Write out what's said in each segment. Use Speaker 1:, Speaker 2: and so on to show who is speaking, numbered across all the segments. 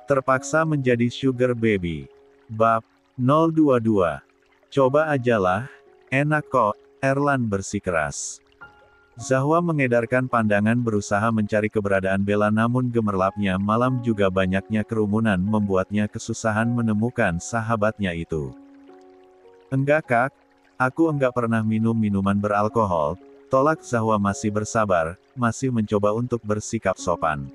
Speaker 1: Terpaksa menjadi sugar baby. Bab 022. Coba ajalah, enak kok, Erlan bersikeras. Zahwa mengedarkan pandangan berusaha mencari keberadaan Bella, namun gemerlapnya malam juga banyaknya kerumunan membuatnya kesusahan menemukan sahabatnya itu. Enggak kak, aku enggak pernah minum minuman beralkohol, tolak Zahwa masih bersabar, masih mencoba untuk bersikap sopan.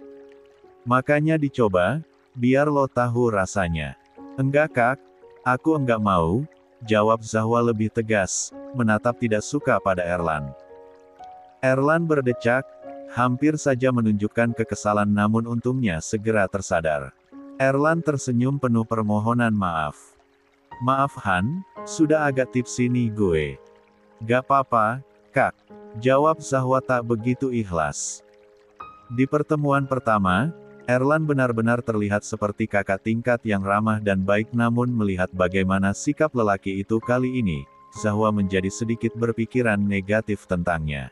Speaker 1: Makanya dicoba, biar lo tahu rasanya. Enggak kak, aku enggak mau, jawab Zahwa lebih tegas, menatap tidak suka pada Erlan. Erlan berdecak, hampir saja menunjukkan kekesalan, namun untungnya segera tersadar. Erlan tersenyum penuh permohonan maaf. Maaf Han, sudah agak tipsi nih gue. Gak apa-apa, kak, jawab Zahwa tak begitu ikhlas. Di pertemuan pertama, Erlan benar-benar terlihat seperti kakak tingkat yang ramah dan baik, namun melihat bagaimana sikap lelaki itu kali ini, Zahwa menjadi sedikit berpikiran negatif tentangnya.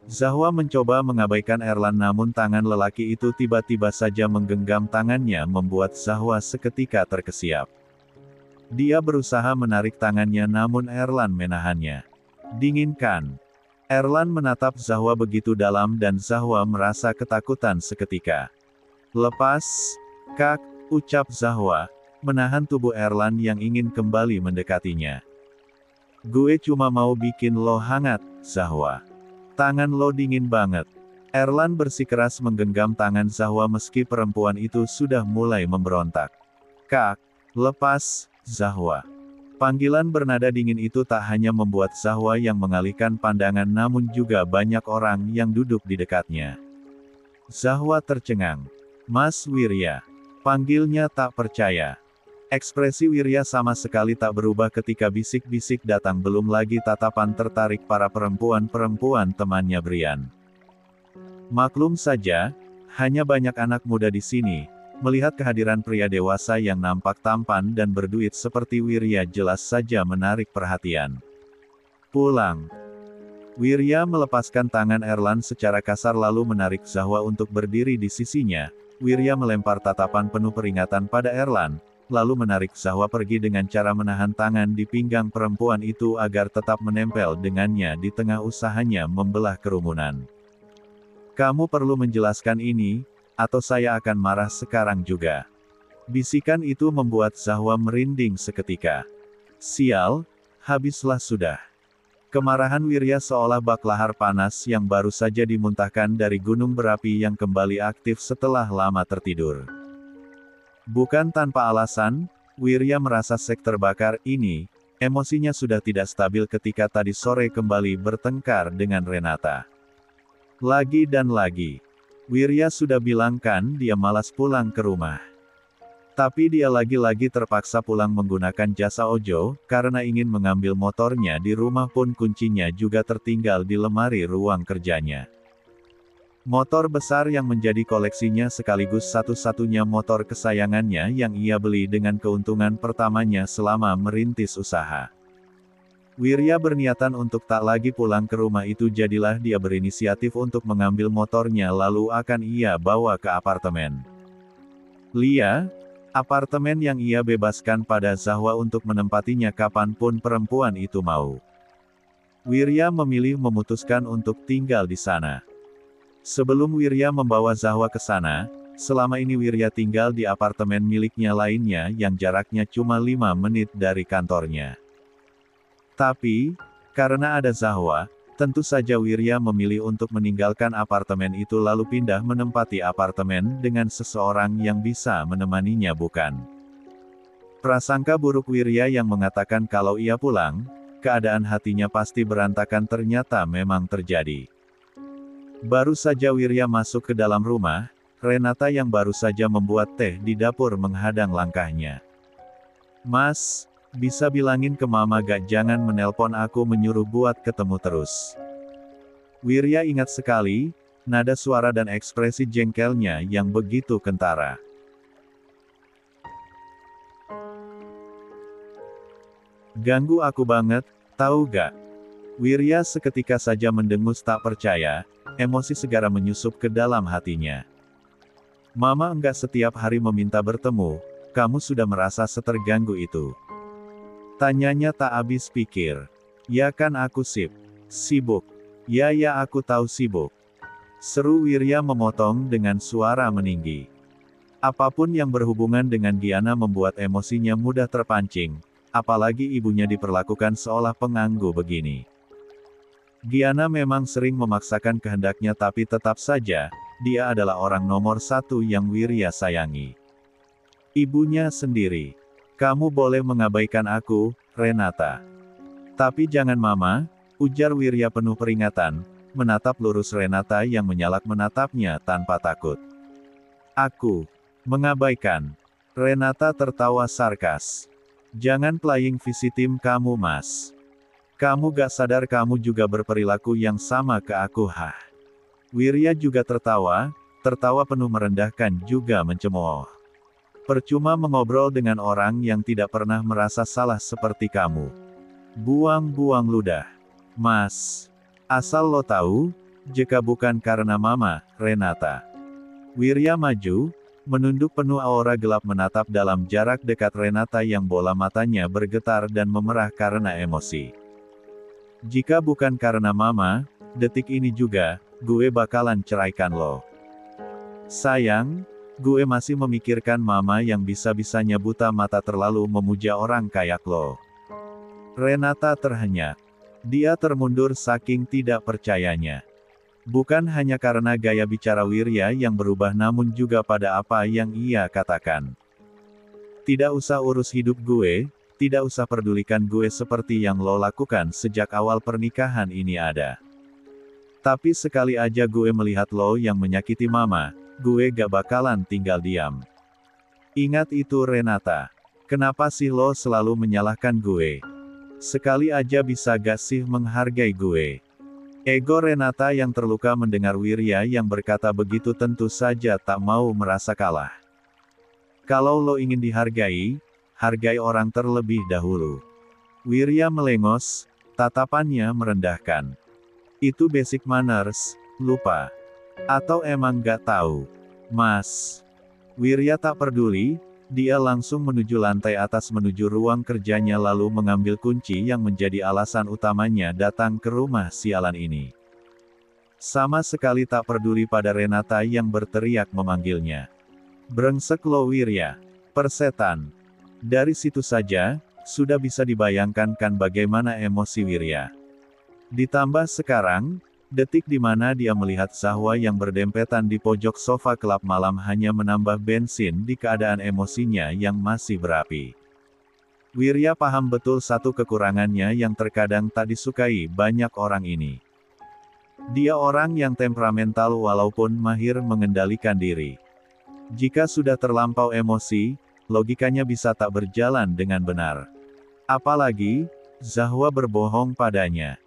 Speaker 1: Zahwa mencoba mengabaikan Erlan, namun tangan lelaki itu tiba-tiba saja menggenggam tangannya membuat Zahwa seketika terkesiap. Dia berusaha menarik tangannya, namun Erlan menahannya. Dingin kan? Erlan menatap Zahwa begitu dalam dan Zahwa merasa ketakutan seketika. Lepas, kak, ucap Zahwa, menahan tubuh Erlan yang ingin kembali mendekatinya. Gue cuma mau bikin lo hangat, Zahwa. Tangan lo dingin banget. Erlan bersikeras menggenggam tangan Zahwa meski perempuan itu sudah mulai memberontak. Kak, lepas, Zahwa. Panggilan bernada dingin itu tak hanya membuat Zahwa yang mengalihkan pandangan, namun juga banyak orang yang duduk di dekatnya. Zahwa tercengang. Mas Wirya. Panggilnya tak percaya. Ekspresi Wirya sama sekali tak berubah ketika bisik-bisik datang, belum lagi tatapan tertarik para perempuan-perempuan temannya Brian. Maklum saja, hanya banyak anak muda di sini. Melihat kehadiran pria dewasa yang nampak tampan dan berduit seperti Wirya jelas saja menarik perhatian. Pulang. Wirya melepaskan tangan Erlan secara kasar lalu menarik Zahwa untuk berdiri di sisinya. Wirya melempar tatapan penuh peringatan pada Erlan, lalu menarik Zahwa pergi dengan cara menahan tangan di pinggang perempuan itu agar tetap menempel dengannya di tengah usahanya membelah kerumunan. Kamu perlu menjelaskan ini, atau saya akan marah sekarang juga. Bisikan itu membuat Zahwa merinding seketika. Sial, habislah sudah. Kemarahan Wirya seolah bak lahar panas yang baru saja dimuntahkan dari gunung berapi yang kembali aktif setelah lama tertidur. Bukan tanpa alasan, Wirya merasa sek terbakar ini, emosinya sudah tidak stabil ketika tadi sore kembali bertengkar dengan Renata. Lagi dan lagi. Wirya sudah bilang kan dia malas pulang ke rumah. Tapi dia lagi-lagi terpaksa pulang menggunakan jasa Ojo, karena ingin mengambil motornya di rumah pun kuncinya juga tertinggal di lemari ruang kerjanya. Motor besar yang menjadi koleksinya sekaligus satu-satunya motor kesayangannya yang ia beli dengan keuntungan pertamanya selama merintis usaha. Wirya berniatan untuk tak lagi pulang ke rumah itu, jadilah dia berinisiatif untuk mengambil motornya lalu akan ia bawa ke apartemen Lia, apartemen yang ia bebaskan pada Zahwa untuk menempatinya kapanpun perempuan itu mau. Wirya memilih memutuskan untuk tinggal di sana. Sebelum Wirya membawa Zahwa ke sana, selama ini Wirya tinggal di apartemen miliknya lainnya yang jaraknya cuma 5 menit dari kantornya. Tapi, karena ada Zahwa, tentu saja Wirya memilih untuk meninggalkan apartemen itu lalu pindah menempati apartemen dengan seseorang yang bisa menemaninya bukan. Prasangka buruk Wirya yang mengatakan kalau ia pulang, keadaan hatinya pasti berantakan ternyata memang terjadi. Baru saja Wirya masuk ke dalam rumah, Renata yang baru saja membuat teh di dapur menghadang langkahnya. Mas, bisa bilangin ke mama gak jangan menelpon aku menyuruh buat ketemu terus. Wirya ingat sekali, nada suara dan ekspresi jengkelnya yang begitu kentara. Ganggu aku banget, tahu gak? Wirya seketika saja mendengus tak percaya, emosi segera menyusup ke dalam hatinya. Mama enggak setiap hari meminta bertemu, kamu sudah merasa seterganggu itu. Tanyanya tak habis pikir. Ya kan aku sibuk. Ya aku tahu sibuk. Seru Wirya memotong dengan suara meninggi. Apapun yang berhubungan dengan Giana membuat emosinya mudah terpancing, apalagi ibunya diperlakukan seolah penganggu begini. Giana memang sering memaksakan kehendaknya tapi tetap saja, dia adalah orang nomor satu yang Wirya sayangi. Ibunya sendiri. Kamu boleh mengabaikan aku, Renata. Tapi jangan Mama, ujar Wirya penuh peringatan, menatap lurus Renata yang menyalak menatapnya tanpa takut. Aku mengabaikan. Renata tertawa sarkas. Jangan playing victim kamu Mas. Kamu gak sadar kamu juga berperilaku yang sama ke aku Wirya juga tertawa penuh merendahkan juga mencemooh. Percuma mengobrol dengan orang yang tidak pernah merasa salah seperti kamu. Buang-buang ludah. Mas. Asal lo tahu, jika bukan karena Mama, Renata. Wirya maju, menunduk penuh aura gelap menatap dalam jarak dekat Renata yang bola matanya bergetar dan memerah karena emosi. Jika bukan karena Mama, detik ini juga, gue bakalan ceraikan lo. Sayang, gue masih memikirkan Mama yang bisa-bisanya buta mata terlalu memuja orang kayak lo. Renata terhenyak. Dia termundur saking tidak percayanya. Bukan hanya karena gaya bicara Wirya yang berubah namun juga pada apa yang ia katakan. Tidak usah urus hidup gue, tidak usah pedulikan gue seperti yang lo lakukan sejak awal pernikahan ini ada. Tapi sekali aja gue melihat lo yang menyakiti Mama, gue gak bakalan tinggal diam. Ingat itu Renata. Kenapa sih lo selalu menyalahkan gue? Sekali aja bisa gak sih menghargai gue? Ego Renata yang terluka mendengar Wirya yang berkata begitu tentu saja tak mau merasa kalah. Kalau lo ingin dihargai, hargai orang terlebih dahulu. Wirya melengos, tatapannya merendahkan. Itu basic manners, lupa. Atau emang gak tahu? Mas. Wirya tak peduli, dia langsung menuju lantai atas menuju ruang kerjanya lalu mengambil kunci yang menjadi alasan utamanya datang ke rumah sialan ini. Sama sekali tak peduli pada Renata yang berteriak memanggilnya. Brengsek lo Wirya. Persetan. Dari situ saja, sudah bisa dibayangkan kan bagaimana emosi Wirya. Ditambah sekarang, detik di mana dia melihat Zahwa yang berdempetan di pojok sofa kelab malam hanya menambah bensin di keadaan emosinya yang masih berapi. Wirya paham betul satu kekurangannya yang terkadang tak disukai banyak orang ini. Dia orang yang temperamental walaupun mahir mengendalikan diri. Jika sudah terlampau emosi, logikanya bisa tak berjalan dengan benar. Apalagi, Zahwa berbohong padanya.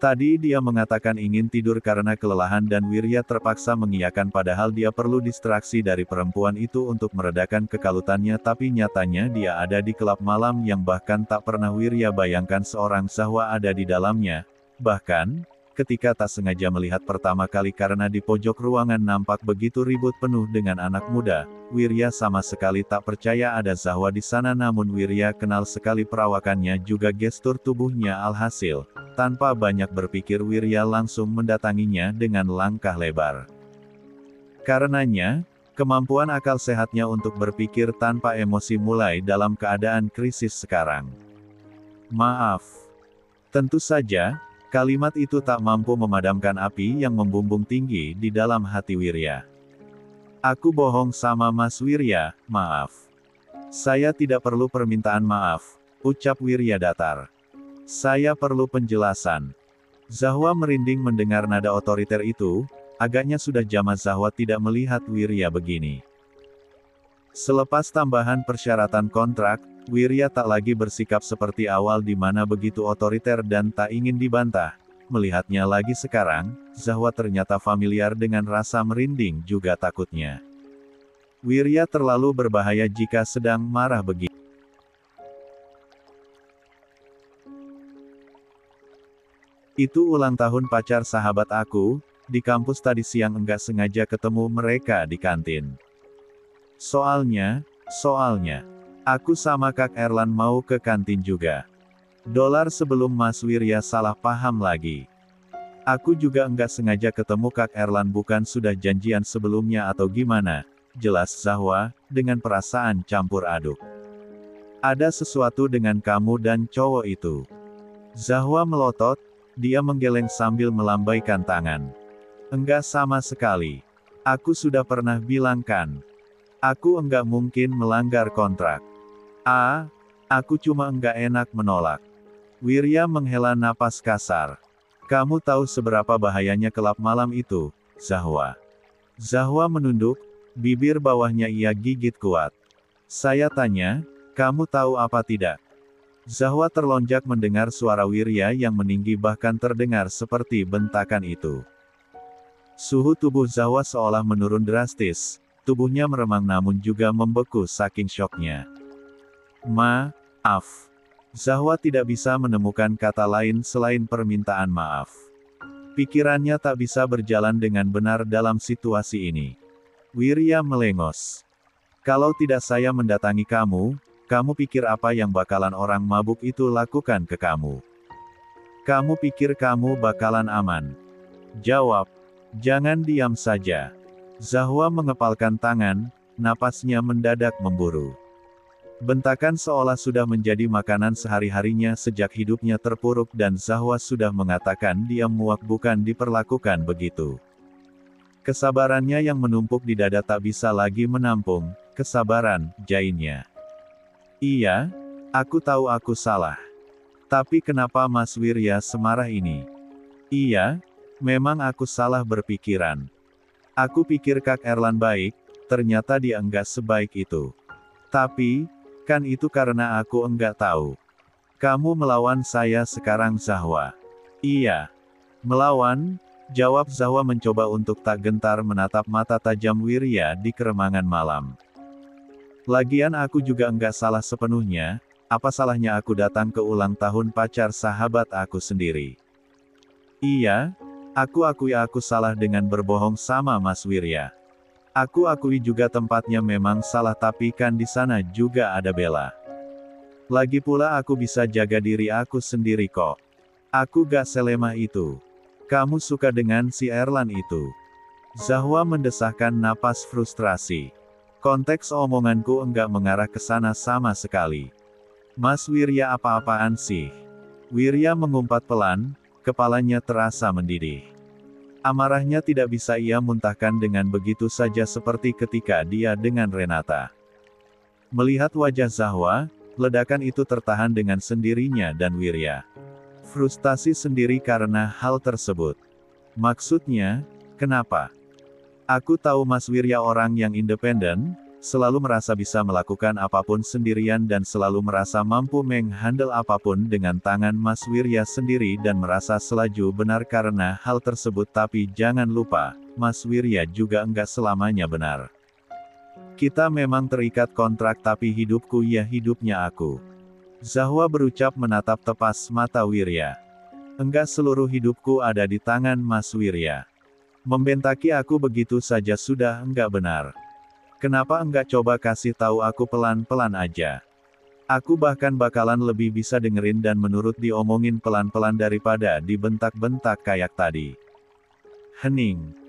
Speaker 1: Tadi dia mengatakan ingin tidur karena kelelahan dan Wirya terpaksa mengiyakan padahal dia perlu distraksi dari perempuan itu untuk meredakan kekalutannya tapi nyatanya dia ada di kelab malam yang bahkan tak pernah Wirya bayangkan seorang Zahwa ada di dalamnya. Bahkan, ketika tak sengaja melihat pertama kali karena di pojok ruangan nampak begitu ribut penuh dengan anak muda, Wirya sama sekali tak percaya ada Zahwa di sana namun Wirya kenal sekali perawakannya juga gestur tubuhnya alhasil. Tanpa banyak berpikir Wirya langsung mendatanginya dengan langkah lebar. Karenanya, kemampuan akal sehatnya untuk berpikir tanpa emosi mulai dalam keadaan krisis sekarang. Maaf. Tentu saja, kalimat itu tak mampu memadamkan api yang membumbung tinggi di dalam hati Wirya. Aku bohong sama Mas Wirya, maaf. Saya tidak perlu permintaan maaf, ucap Wirya datar. Saya perlu penjelasan. Zahwa merinding mendengar nada otoriter itu, agaknya sudah zaman Zahwa tidak melihat Wirya begini. Selepas tambahan persyaratan kontrak, Wirya tak lagi bersikap seperti awal di mana begitu otoriter dan tak ingin dibantah. Melihatnya lagi sekarang, Zahwa ternyata familiar dengan rasa merinding juga takutnya. Wirya terlalu berbahaya jika sedang marah begini. Itu ulang tahun pacar sahabat aku, di kampus tadi siang enggak sengaja ketemu mereka di kantin. Soalnya, aku sama Kak Erlan mau ke kantin juga. Dolar sebelum Mas Wirya salah paham lagi. Aku juga enggak sengaja ketemu Kak Erlan, bukan sudah janjian sebelumnya atau gimana, jelas Zahwa, dengan perasaan campur aduk. Ada sesuatu dengan kamu dan cowok itu. Zahwa melotot, dia menggeleng sambil melambaikan tangan. Enggak sama sekali. Aku sudah pernah bilang kan. Aku enggak mungkin melanggar kontrak. Aku cuma enggak enak menolak. Wirya menghela napas kasar. Kamu tahu seberapa bahayanya kelab malam itu, Zahwa. Zahwa menunduk, bibir bawahnya ia gigit kuat. Saya tanya, kamu tahu apa tidak? Zahwa terlonjak mendengar suara Wirya yang meninggi bahkan terdengar seperti bentakan itu. Suhu tubuh Zahwa seolah menurun drastis, tubuhnya meremang namun juga membeku saking syoknya. Maaf. Zahwa tidak bisa menemukan kata lain selain permintaan maaf. Pikirannya tak bisa berjalan dengan benar dalam situasi ini. Wirya melengos. Kalau tidak saya mendatangi kamu, kamu pikir apa yang bakalan orang mabuk itu lakukan ke kamu? Kamu pikir kamu bakalan aman? Jawab. Jangan diam saja. Zahwa mengepalkan tangan, napasnya mendadak memburu. Bentakan seolah sudah menjadi makanan sehari-harinya sejak hidupnya terpuruk dan Zahwa sudah mengatakan dia muak bukan diperlakukan begitu. Kesabarannya yang menumpuk di dada tak bisa lagi menampung, kesabaran, jainnya. Iya, aku tahu aku salah. Tapi kenapa Mas Wirya semarah ini? Iya, memang aku salah berpikiran. Aku pikir Kak Erlan baik, ternyata dia enggak sebaik itu. Tapi, kan itu karena aku enggak tahu. Kamu melawan saya sekarang Zahwa. Iya. Melawan? Jawab Zahwa mencoba untuk tak gentar menatap mata tajam Wirya di keremangan malam. Lagian aku juga enggak salah sepenuhnya, apa salahnya aku datang ke ulang tahun pacar sahabat aku sendiri. Iya, aku akui aku salah dengan berbohong sama Mas Wirya. Aku akui juga tempatnya memang salah tapi kan di sana juga ada Bella. Lagi pula aku bisa jaga diri aku sendiri kok. Aku gak selemah itu. Kamu suka dengan si Erlan itu. Zahwa mendesahkan napas frustrasi. Konteks omonganku enggak mengarah ke sana sama sekali. Mas Wirya apa-apaan sih? Wirya mengumpat pelan, kepalanya terasa mendidih. Amarahnya tidak bisa ia muntahkan dengan begitu saja seperti ketika dia dengan Renata. Melihat wajah Zahwa, ledakan itu tertahan dengan sendirinya dan Wirya frustasi sendiri karena hal tersebut. Maksudnya, kenapa? Aku tahu Mas Wirya orang yang independen, selalu merasa bisa melakukan apapun sendirian dan selalu merasa mampu menghandle apapun dengan tangan Mas Wirya sendiri dan merasa selaju benar karena hal tersebut, tapi jangan lupa, Mas Wirya juga enggak selamanya benar. Kita memang terikat kontrak tapi hidupku ya hidupnya aku. Zahwa berucap menatap tepas mata Wirya. Enggak seluruh hidupku ada di tangan Mas Wirya. Membentaki aku begitu saja sudah enggak benar. Kenapa enggak coba kasih tahu aku pelan-pelan aja? Aku bahkan bakalan lebih bisa dengerin dan menurut diomongin pelan-pelan daripada dibentak-bentak kayak tadi. Hening.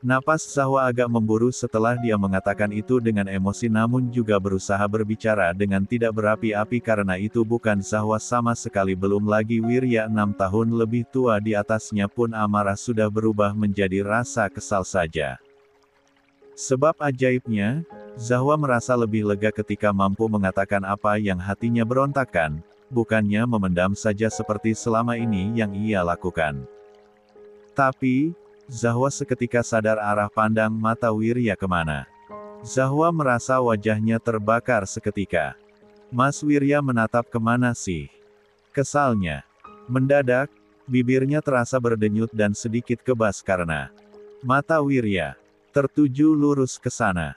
Speaker 1: Napas Zahwa agak memburu setelah dia mengatakan itu dengan emosi namun juga berusaha berbicara dengan tidak berapi-api karena itu bukan Zahwa sama sekali, belum lagi Wirya 6 tahun lebih tua di atasnya pun amarah sudah berubah menjadi rasa kesal saja. Sebab ajaibnya, Zahwa merasa lebih lega ketika mampu mengatakan apa yang hatinya berontakan, bukannya memendam saja seperti selama ini yang ia lakukan. Tapi, Zahwa seketika sadar arah pandang mata Wirya kemana. Zahwa merasa wajahnya terbakar seketika. Mas Wirya menatap kemana sih? Kesalnya. Mendadak, bibirnya terasa berdenyut dan sedikit kebas karena mata Wirya tertuju lurus ke sana.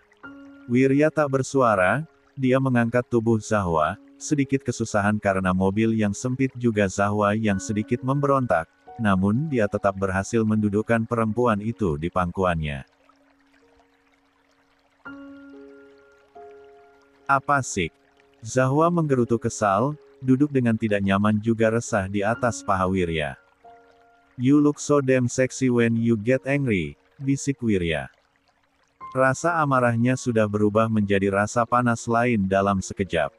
Speaker 1: Wirya tak bersuara, dia mengangkat tubuh Zahwa, sedikit kesusahan karena mobil yang sempit juga Zahwa yang sedikit memberontak. namun dia tetap berhasil mendudukkan perempuan itu di pangkuannya. Apa sih? Zahwa menggerutu kesal, duduk dengan tidak nyaman juga resah di atas paha Wirya. You look so damn sexy when you get angry, bisik Wirya. Rasa amarahnya sudah berubah menjadi rasa panas lain dalam sekejap.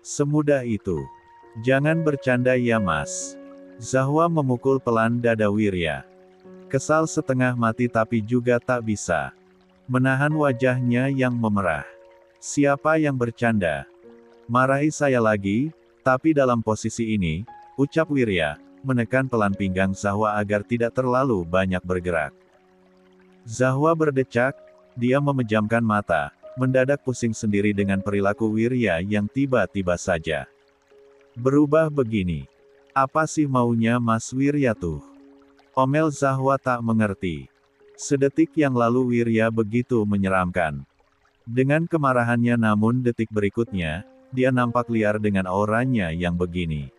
Speaker 1: Semudah itu. Jangan bercanda ya mas. Zahwa memukul pelan dada Wirya. Kesal setengah mati tapi juga tak bisa menahan wajahnya yang memerah. Siapa yang bercanda? Marahi saya lagi, tapi dalam posisi ini, ucap Wirya, menekan pelan pinggang Zahwa agar tidak terlalu banyak bergerak. Zahwa berdecak, dia memejamkan mata, mendadak pusing sendiri dengan perilaku Wirya yang tiba-tiba saja berubah begini. Apa sih maunya Mas Wirya tuh? Omel Zahwa tak mengerti. Sedetik yang lalu Wirya begitu menyeramkan. Dengan kemarahannya namun detik berikutnya, dia nampak liar dengan auranya yang begini.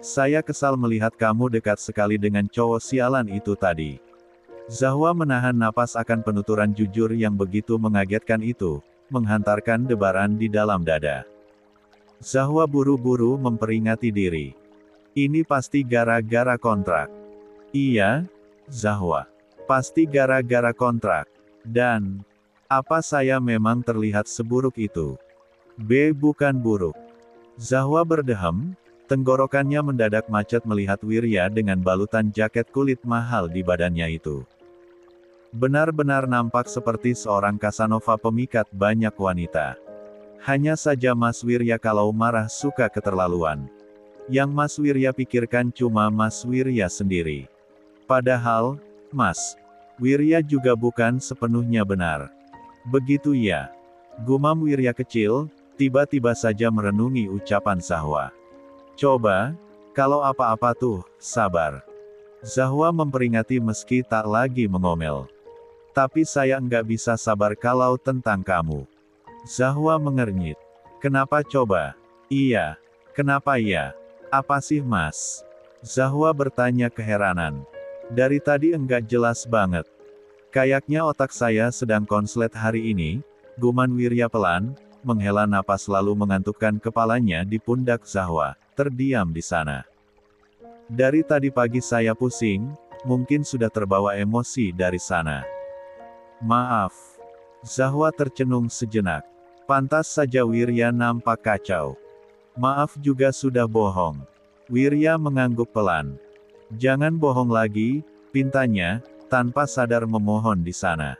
Speaker 1: Saya kesal melihat kamu dekat sekali dengan cowok sialan itu tadi. Zahwa menahan napas akan penuturan jujur yang begitu mengagetkan itu, menghantarkan debaran di dalam dada. Zahwa buru-buru memperingati diri. Ini pasti gara-gara kontrak. Iya, Zahwa. Pasti gara-gara kontrak. Dan, apa saya memang terlihat seburuk itu? Bukan buruk. Zahwa berdehem, tenggorokannya mendadak macet melihat Wirya dengan balutan jaket kulit mahal di badannya itu. Benar-benar nampak seperti seorang Casanova pemikat banyak wanita. Hanya saja Mas Wirya kalau marah suka keterlaluan. Yang Mas Wirya pikirkan cuma Mas Wirya sendiri. Padahal, Mas Wirya juga bukan sepenuhnya benar. Begitu ya. Gumam Wirya kecil, tiba-tiba saja merenungi ucapan Zahwa. Coba, kalau apa-apa tuh, sabar. Zahwa memperingati meski tak lagi mengomel. Tapi saya enggak bisa sabar kalau tentang kamu. Zahwa mengernyit. Kenapa coba? Iya. Kenapa ya? Apa sih mas? Zahwa bertanya keheranan. Dari tadi enggak jelas banget. Kayaknya otak saya sedang konslet hari ini, guman Wirya pelan, menghela napas lalu mengantukkan kepalanya di pundak Zahwa, terdiam di sana. Dari tadi pagi saya pusing, mungkin sudah terbawa emosi dari sana. Maaf. Zahwa tercenung sejenak. Pantas saja Wirya nampak kacau. Maaf juga sudah bohong. Wirya mengangguk pelan. Jangan bohong lagi, pintanya, tanpa sadar memohon di sana.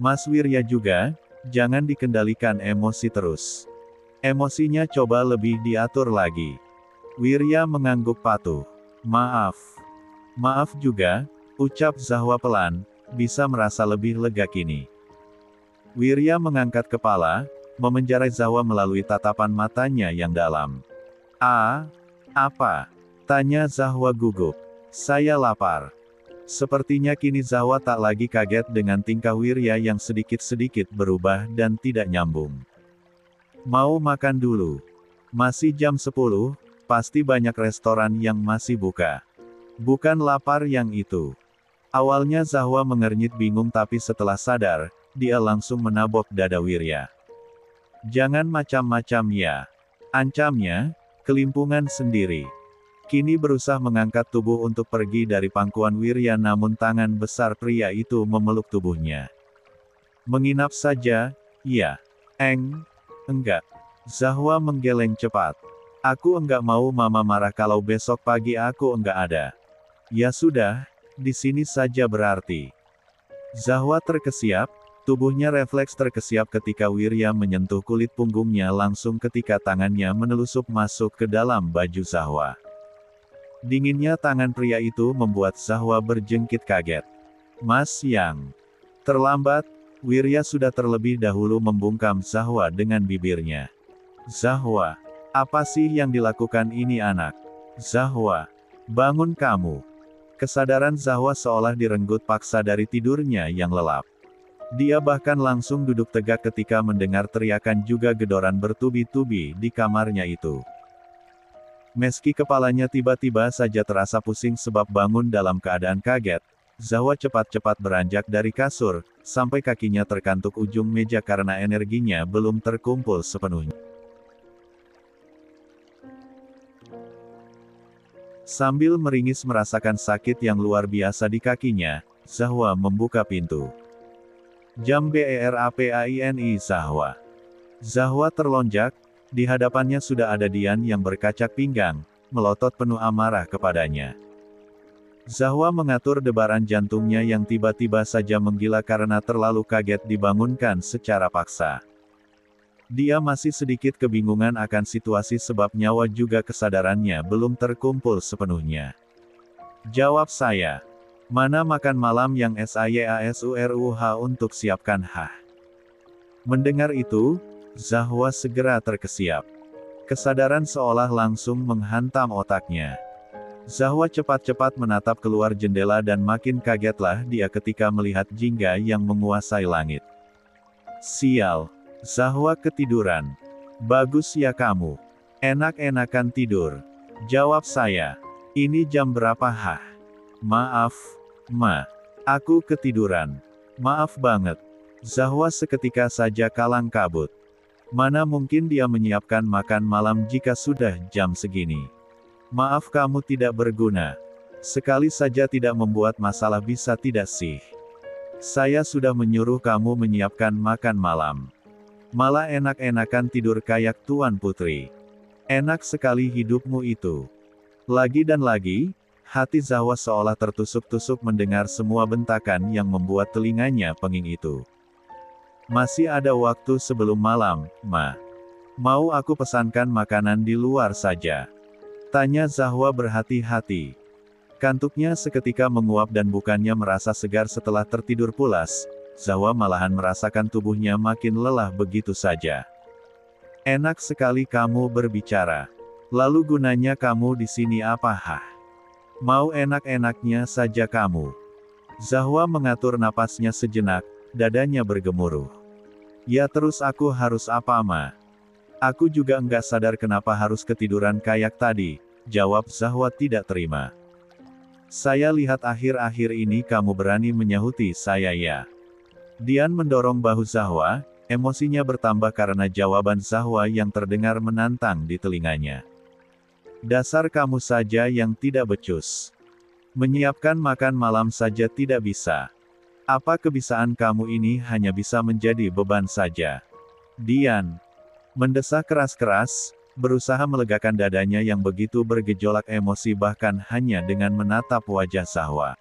Speaker 1: Mas Wirya juga, jangan dikendalikan emosi terus. Emosinya coba lebih diatur lagi. Wirya mengangguk patuh. Maaf. Maaf juga, ucap Zahwa pelan, bisa merasa lebih lega kini. Wirya mengangkat kepala, memenjarai Zahwa melalui tatapan matanya yang dalam. Apa? Tanya Zahwa gugup. Saya lapar. Sepertinya kini Zahwa tak lagi kaget dengan tingkah Wirya yang sedikit-sedikit berubah dan tidak nyambung. Mau makan dulu. Masih jam 10, pasti banyak restoran yang masih buka. Bukan lapar yang itu. Awalnya Zahwa mengernyit bingung tapi setelah sadar, dia langsung menabok dada Wirya. Jangan macam-macam ya. Ancamnya, kelimpungan sendiri. Kini berusaha mengangkat tubuh untuk pergi dari pangkuan Wirya namun tangan besar pria itu memeluk tubuhnya. Menginap saja, ya. Enggak. Zahwa menggeleng cepat. Aku enggak mau mama marah kalau besok pagi aku enggak ada. Ya sudah, di sini saja berarti. Zahwa terkesiap. Tubuhnya refleks terkesiap ketika Wirya menyentuh kulit punggungnya langsung ketika tangannya menelusup masuk ke dalam baju Zahwa. Dinginnya tangan pria itu membuat Zahwa berjengkit kaget. Mas Yang. Terlambat, Wirya sudah terlebih dahulu membungkam Zahwa dengan bibirnya. Zahwa. Apa sih yang dilakukan ini anak? Zahwa. Bangun kamu. Kesadaran Zahwa seolah direnggut paksa dari tidurnya yang lelap. Dia bahkan langsung duduk tegak ketika mendengar teriakan juga gedoran bertubi-tubi di kamarnya itu. Meski kepalanya tiba-tiba saja terasa pusing sebab bangun dalam keadaan kaget, Zahwa cepat-cepat beranjak dari kasur, sampai kakinya terkantuk ujung meja karena energinya belum terkumpul sepenuhnya. Sambil meringis merasakan sakit yang luar biasa di kakinya, Zahwa membuka pintu. Jam BERAPAINI Zahwa. Zahwa terlonjak, di hadapannya sudah ada Dian yang berkacak pinggang, melotot penuh amarah kepadanya. Zahwa mengatur debaran jantungnya yang tiba-tiba saja menggila karena terlalu kaget dibangunkan secara paksa. Dia masih sedikit kebingungan akan situasi sebab nyawa juga kesadarannya belum terkumpul sepenuhnya. Jawab saya. Mana makan malam yang SAYASURUH untuk siapkan hah? Mendengar itu, Zahwa segera terkesiap. Kesadaran seolah langsung menghantam otaknya. Zahwa cepat-cepat menatap keluar jendela dan makin kagetlah dia ketika melihat jingga yang menguasai langit. Sial, Zahwa ketiduran. Bagus ya kamu. Enak-enakan tidur. Jawab saya. Ini jam berapa hah? Maaf, Ma. Aku ketiduran. Maaf banget. Zahwa seketika saja kalang kabut. Mana mungkin dia menyiapkan makan malam jika sudah jam segini. Maaf kamu tidak berguna. Sekali saja tidak membuat masalah bisa tidak sih? Saya sudah menyuruh kamu menyiapkan makan malam. Malah enak-enakan tidur kayak Tuan Putri. Enak sekali hidupmu itu. Lagi dan lagi, hati Zahwa seolah tertusuk-tusuk mendengar semua bentakan yang membuat telinganya penging itu. Masih ada waktu sebelum malam, Ma. Mau aku pesankan makanan di luar saja? Tanya Zahwa berhati-hati. Kantuknya seketika menguap dan bukannya merasa segar setelah tertidur pulas, Zahwa malahan merasakan tubuhnya makin lelah begitu saja. Enak sekali kamu berbicara. Lalu gunanya kamu di sini apa hah? Mau enak-enaknya saja kamu. Zahwa mengatur napasnya sejenak, dadanya bergemuruh. Ya terus aku harus apa Ma? Aku juga enggak sadar kenapa harus ketiduran kayak tadi, jawab Zahwa tidak terima. Saya lihat akhir-akhir ini kamu berani menyahuti saya ya. Dian mendorong bahu Zahwa, emosinya bertambah karena jawaban Zahwa yang terdengar menantang di telinganya. Dasar kamu saja yang tidak becus. Menyiapkan makan malam saja tidak bisa. Apa kebisaan kamu ini hanya bisa menjadi beban saja? Dian mendesah keras-keras, berusaha melegakan dadanya yang begitu bergejolak emosi bahkan hanya dengan menatap wajah Zahwa.